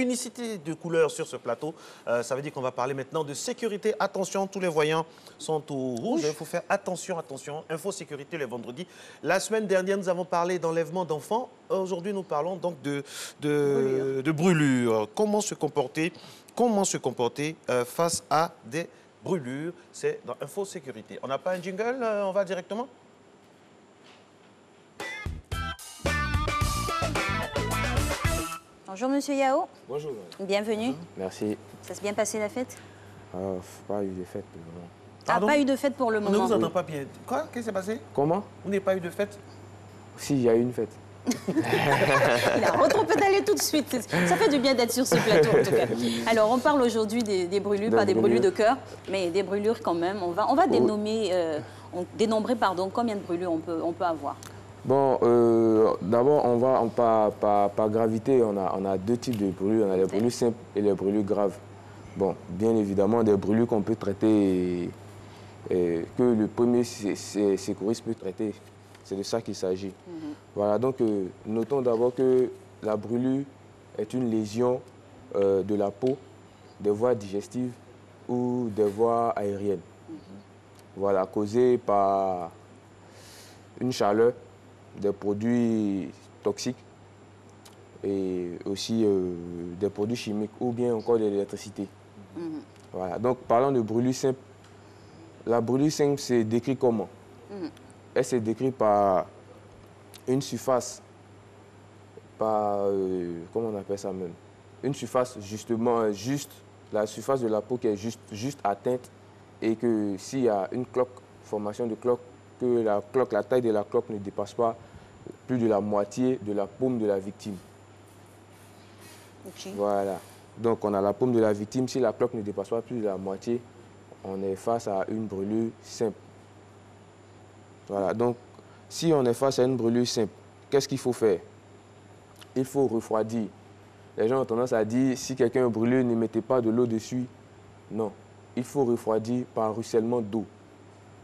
Unicité de couleurs sur ce plateau, ça veut dire qu'on va parler maintenant de sécurité. Attention, tous les voyants sont au rouge. Il faut faire attention, attention. Info sécurité les vendredis. La semaine dernière, nous avons parlé d'enlèvement d'enfants. Aujourd'hui, nous parlons donc de brûlures. Comment se comporter face à des brûlures? C'est dans Info sécurité. On n'a pas un jingle, on va directement. Bonjour Monsieur Yao. Bonjour. Bienvenue. Bonjour. Merci. Ça s'est bien passé la fête? Pas eu de fête pour le moment. Ah, pas eu de fête pour le moment. On ne vous entend pas bien. Quoi? Qu'est-ce qui s'est passé? Comment? Vous n'avez pas eu de fête? Si, il y a eu une fête. Il a retropédalé tout de suite. Ça fait du bien d'être sur ce plateau en tout cas. Alors on parle aujourd'hui des brûlures, pas des brûlures de cœur, mais des brûlures quand même. On va dénombrer combien de brûlures on peut avoir. Bon, d'abord, par gravité, on a deux types de brûlures. On a les brûlures simples et les brûlures graves. Bon, bien évidemment, des brûlures qu'on peut traiter, que le premier secouriste peut traiter. C'est de ça qu'il s'agit. Voilà, donc notons d'abord que la brûlure est une lésion de la peau, des voies digestives ou des voies aériennes. Voilà, causée par une chaleur, des produits toxiques et aussi des produits chimiques ou bien encore de l'électricité. Voilà. Donc, parlons de brûlure simple. La brûlure simple, c'est décrit comment? Elle s'est décrite par une surface, comment on appelle ça même? Une surface justement, la surface de la peau qui est juste atteinte et que s'il y a une cloque, formation de cloque, que la taille de la cloque ne dépasse pas plus de la moitié de la paume de la victime. Okay. Voilà. Donc, on a la paume de la victime. Si la cloque ne dépasse pas plus de la moitié, on est face à une brûlure simple. Voilà. Donc, si on est face à une brûlure simple, qu'est-ce qu'il faut faire? Il faut refroidir. Les gens ont tendance à dire, si quelqu'un est brûlé, ne mettez pas de l'eau dessus. Non. Il faut refroidir par ruissellement d'eau.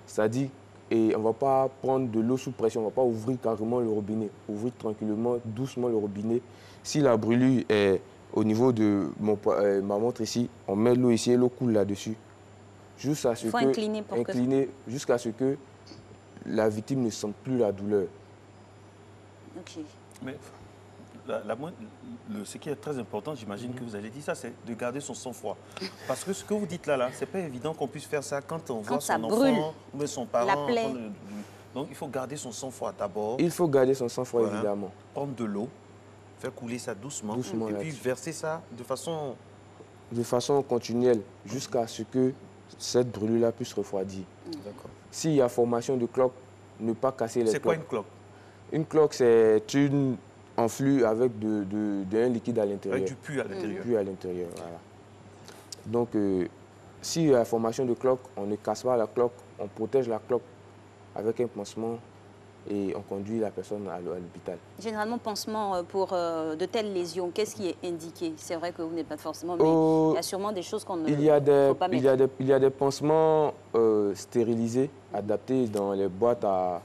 C'est-à-dire, et on ne va pas prendre de l'eau sous pression, on ne va pas ouvrir carrément le robinet. Ouvrir tranquillement, doucement le robinet. Si la brûlure est au niveau de ma montre ici, on met l'eau ici et l'eau coule là-dessus. Jusqu'à ce jusqu'à ce que la victime ne sente plus la douleur. Okay. Mais ce qui est très important, j'imagine que vous avez dit ça, c'est de garder son sang-froid. Parce que ce que vous dites là, c'est pas évident qu'on puisse faire ça quand on voit son enfant ou son parent. Donc il faut garder son sang-froid d'abord. Il faut garder son sang-froid, voilà. Évidemment. Prendre de l'eau, faire couler ça doucement et puis verser ça de façon continuelle jusqu'à ce que cette brûlure-là puisse refroidir. D'accord. S'il y a formation de cloque, ne pas casser les cloques. C'est quoi une cloque? Une cloque, c'est un flux avec un liquide à l'intérieur. Avec du pu à l'intérieur. Du pu à l'intérieur, voilà. Donc, s'il y a formation de cloque, on ne casse pas la cloque, on protège la cloque avec un pansement et on conduit la personne à l'hôpital. Généralement, pansement pour de telles lésions, qu'est-ce qui est indiqué? C'est vrai que vous n'êtes pas forcément, mais il y a sûrement des choses qu'on ne faut pas mettre. Il y a des pansements stérilisés, adaptés dans les boîtes à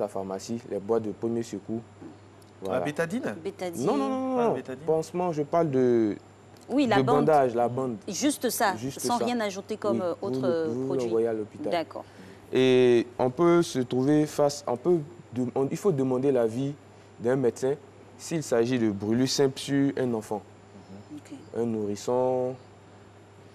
pharmacie, les boîtes de premier secours. Voilà. La bétadine? Non. Pansement, je parle de bandage, la bande. Juste ça, sans rien ajouter comme autre produit. Vous à l'hôpital. D'accord. Et on peut se trouver il faut demander l'avis d'un médecin s'il s'agit de brûlure simple sur un enfant, un nourrisson.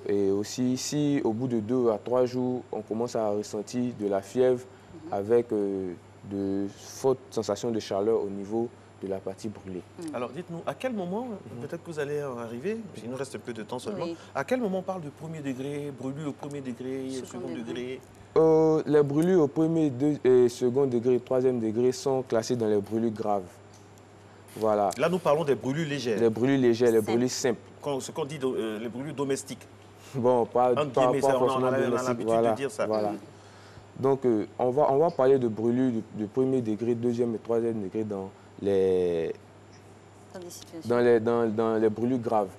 Et aussi, si au bout de 2 à 3 jours, on commence à ressentir de la fièvre avec de fortes sensations de chaleur au niveau de la partie brûlée. Alors dites-nous, à quel moment, peut-être que vous allez en arriver, il nous reste un peu de temps seulement, à quel moment on parle de premier degré, brûlure au premier degré, second degré? Les brûlures au premier, second degré, troisième degré sont classées dans les brûlures graves. Voilà. Là, nous parlons des brûlures légères. Les brûlures légères, les brûlures simples. Ce qu'on dit, les brûlures domestiques. Bon, pas forcément domestiques. Voilà, de dire ça. Voilà. Donc, on va parler de brûlures de premier degré, deuxième et troisième degré dans les brûlures graves.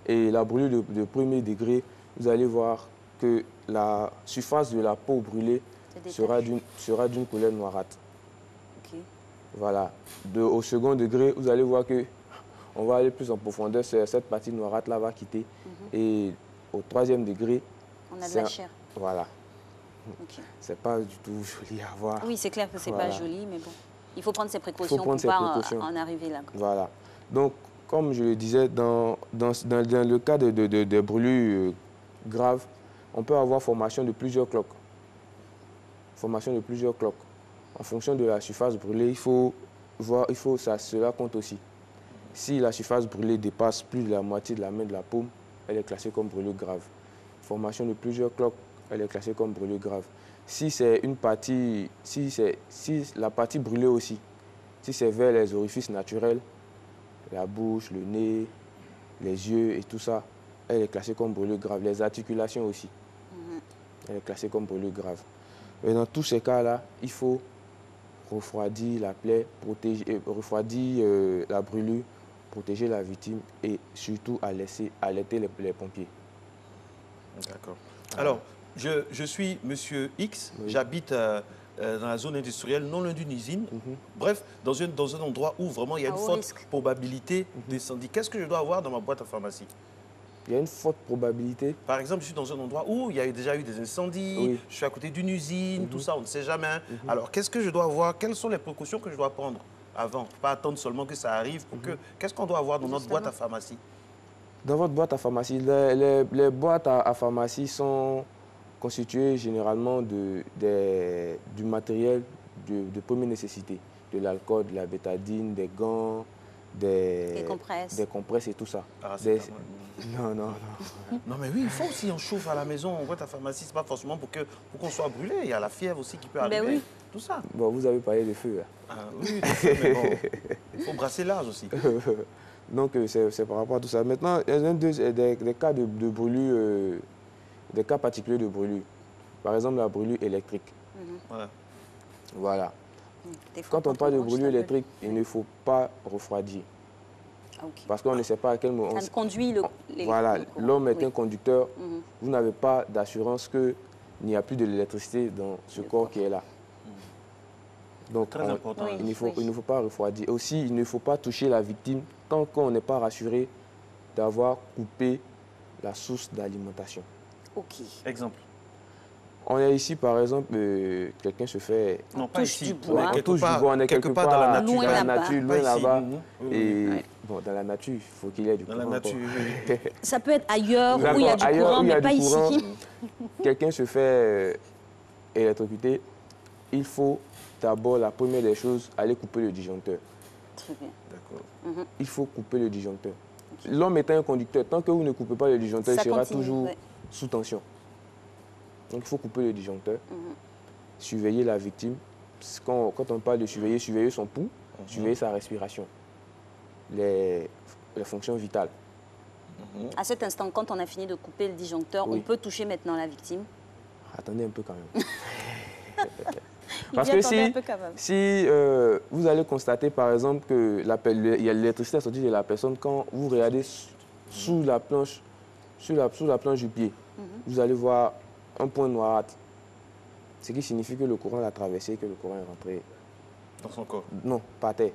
Et la brûlure de premier degré, vous allez voir que la surface de la peau brûlée sera d'une couleur noirâtre. Voilà. Au second degré, vous allez voir que on va aller plus en profondeur, cette partie noirâtre-là va quitter. Et au 3e degré, on a de la chair. Voilà. Okay. C'est pas du tout joli à voir. Oui, c'est clair que c'est pas joli, mais bon. Il faut prendre ses précautions pour pas en arriver là. Voilà. Donc, comme je le disais, dans le cas de brûlures graves, on peut avoir formation de plusieurs cloques. Formation de plusieurs cloques. En fonction de la surface brûlée, il faut voir, cela compte aussi. Si la surface brûlée dépasse plus de la moitié de la main de la paume, elle est classée comme brûlure grave. Formation de plusieurs cloques, elle est classée comme brûlure grave. Si c'est une partie, si la partie brûlée aussi, si c'est vers les orifices naturels, la bouche, le nez, les yeux et tout ça, elle est classée comme brûlure grave. Les articulations aussi, elle est classée comme brûlure grave. Et dans tous ces cas-là, il faut refroidir la plaie, refroidir la brûlure, protéger la victime et surtout alerter les pompiers. D'accord. Alors, je suis Monsieur X, j'habite dans la zone industrielle, non loin d'une usine. Bref, dans un endroit où vraiment il y a une forte probabilité d'incendie. Qu'est-ce que je dois avoir dans ma boîte à pharmacie? Il y a une forte probabilité. Par exemple, je suis dans un endroit où il y a déjà eu des incendies, je suis à côté d'une usine, tout ça, on ne sait jamais. Alors, qu'est-ce que je dois avoir? Quelles sont les précautions que je dois prendre avant? Pas attendre seulement que ça arrive. Qu'est-ce qu'on doit avoir dans notre boîte à pharmacie? Dans votre boîte à pharmacie, les boîtes à pharmacie sont constituées généralement du matériel de première nécessité. De l'alcool, de la bétadine, des gants, des compresses et tout ça. Non. Non, mais oui, il faut aussi, on chauffe à la maison, en boîte à pharmacie, c'est pas forcément pour qu'on soit brûlé. Il y a la fièvre aussi qui peut arriver. Oui. Tout ça. Bon, vous avez parlé de feu. Oui, de feu, mais bon, il faut brasser large aussi. Donc, c'est par rapport à tout ça. Maintenant, il y a des cas de brûlure, des cas particuliers de brûlure. Par exemple, la brûlure électrique. Voilà. Quand on parle de brûlure électrique, il ne faut pas refroidir. Parce qu'on ne sait pas à quel moment... Ça conduit voilà, l'homme est un conducteur. Vous n'avez pas d'assurance qu'il n'y a plus de l'électricité dans ce corps qui est là. Donc, très important. Il ne faut pas refroidir. Aussi, il ne faut pas toucher la victime tant qu'on n'est pas rassuré d'avoir coupé la source d'alimentation. Ok. Exemple. On est ici, par exemple, quelqu'un se fait... Non, pas ici. On est quelque part dans la nature. Loin là-bas. Et bon, dans la nature, il faut qu'il y ait du courant. Dans la nature, ça peut être ailleurs où il y a du courant, mais pas ici. Quelqu'un se fait électrocuter. Il faut d'abord, la première des choses, aller couper le disjoncteur. Très bien. D'accord. Il faut couper le disjoncteur. L'homme étant un conducteur, tant que vous ne coupez pas le disjoncteur, il sera toujours sous tension. Donc, il faut couper le disjoncteur, surveiller la victime. Quand on parle de surveiller son pouls, surveiller sa respiration, les fonctions vitales. À cet instant, quand on a fini de couper le disjoncteur, on peut toucher maintenant la victime? Attendez un peu quand même. Parce que si vous allez constater, par exemple, que l'électricité est sortie de la personne, quand vous regardez sous la planche du pied, vous allez voir un point noirâtre. Ce qui signifie que le courant l'a traversé, que le courant est rentré. Dans son corps? Non, par terre.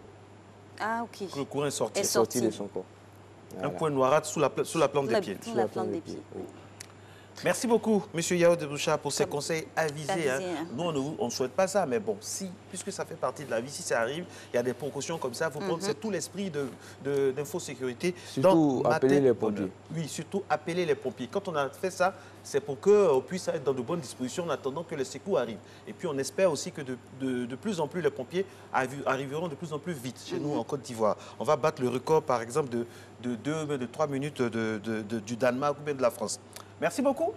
Ah, ok. Que le courant est sorti. Est sorti de son corps. Voilà. Un point noirâtre sous la plante des pieds. Sous la plante des pieds. Oui. Merci beaucoup, M. Yao Deboucha, pour ces conseils avisés. Nous, on ne souhaite pas ça, mais bon, puisque ça fait partie de la vie, si ça arrive, il y a des précautions comme ça. Il faut prendre, c'est tout l'esprit d'infosécurité. Surtout appeler les pompiers. Oui, surtout appeler les pompiers. Quand on a fait ça, c'est pour qu'on puisse être dans de bonnes dispositions en attendant que les secours arrivent. Et puis, on espère aussi que de plus en plus, les pompiers arriveront de plus en plus vite chez nous en Côte d'Ivoire. On va battre le record, par exemple, de 3 minutes du Danemark ou bien de la France. Merci beaucoup.